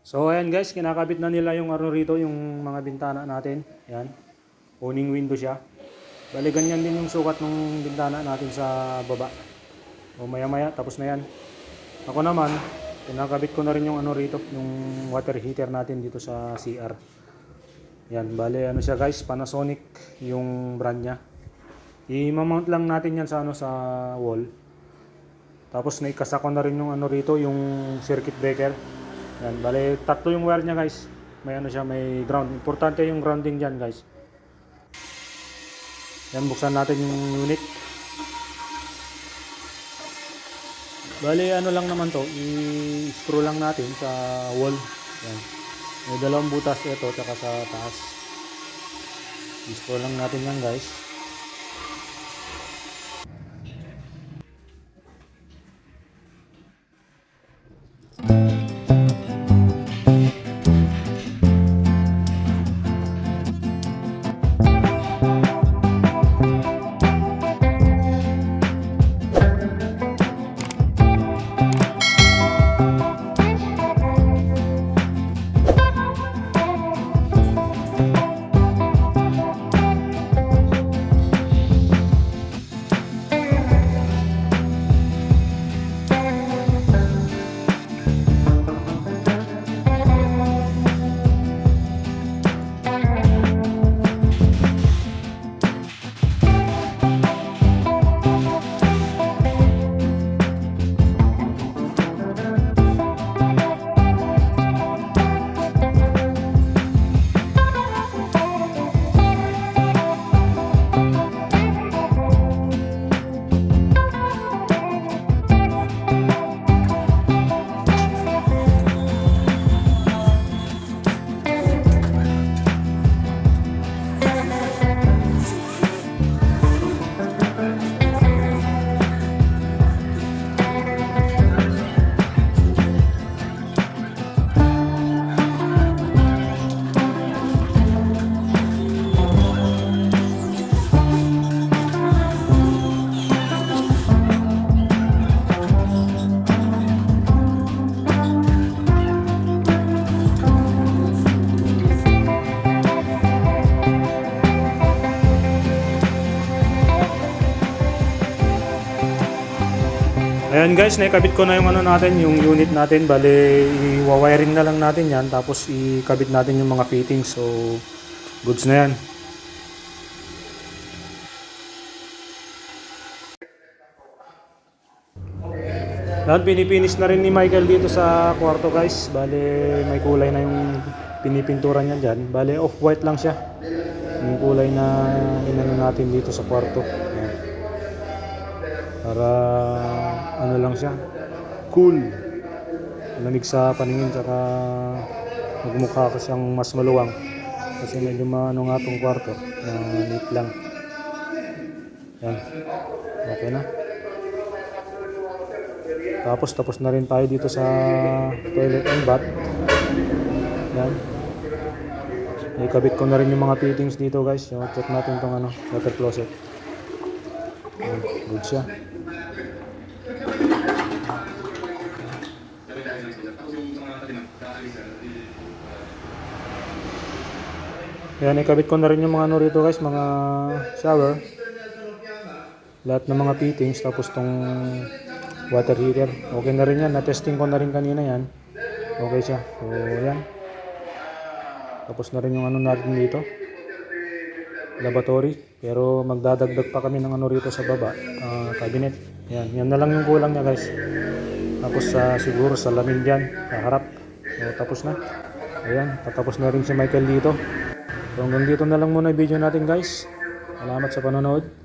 So ayan guys, kinakabit na nila yung ano rito, yung mga bintana natin. Yan. Owning window siya. Bali ganyan din yung sukat ng bintana natin sa baba. O maya maya tapos na yan. Ako naman, kinakabit ko na rin yung ano rito, yung water heater natin dito sa CR. Yan, bali ano siya guys, Panasonic yung brand niya. I-mount lang natin yan sa ano sa wall. Tapos naikasa ko na rin yung ano rito, yung circuit breaker. Yan, bali tatlo yung wire niya guys. May ano siya, may ground. Importante yung grounding diyan guys. Yan, buksan natin yung unit. Bali ano lang naman to, i-screw lang natin sa wall. Yan. May dalawang butas ito tsaka sa taas. I-screw lang natin yan guys. Ayan guys, naikabit ko na yung ano natin, yung unit natin. Bale, i-wiring na lang natin yan. Tapos ikabit natin yung mga fittings. So, goods na yan. Lahat pinipinish na rin ni Michael dito sa kwarto guys. Bale, may kulay na yung pinipintura niya dyan. Bale, off-white lang siya. Yung kulay na inano natin dito sa kwarto. Ayan. Para ano lang siya, cool, malamig sa paningin, tsaka magmukha ka siyang mas maluwang kasi medyo maano nga tong kwarto na neat lang. Yan, okay na. Tapos na rin tayo dito sa toilet and bath. Yan, ikabit ko na rin yung mga fittings dito guys. So, check natin tong ano, water closet. Yan, good siya. Ayan, ikabit ko na rin yung mga ano rito guys, mga shower, lahat ng mga fittings, tapos tong water heater, okay na rin yan, na-testing ko na rin kanina yan, okay siya. So ayan, tapos na rin yung ano natin dito, lavatory, pero magdadagdag pa kami ng ano rito sa baba, cabinet. Yan na lang yung kulang niya guys. Tapos siguro sa lamin dyan, kaharap. So, tapos na. Ayan, tatapos na rin si Michael dito. So hanggang dito na lang muna yung video natin guys. Salamat sa panonood.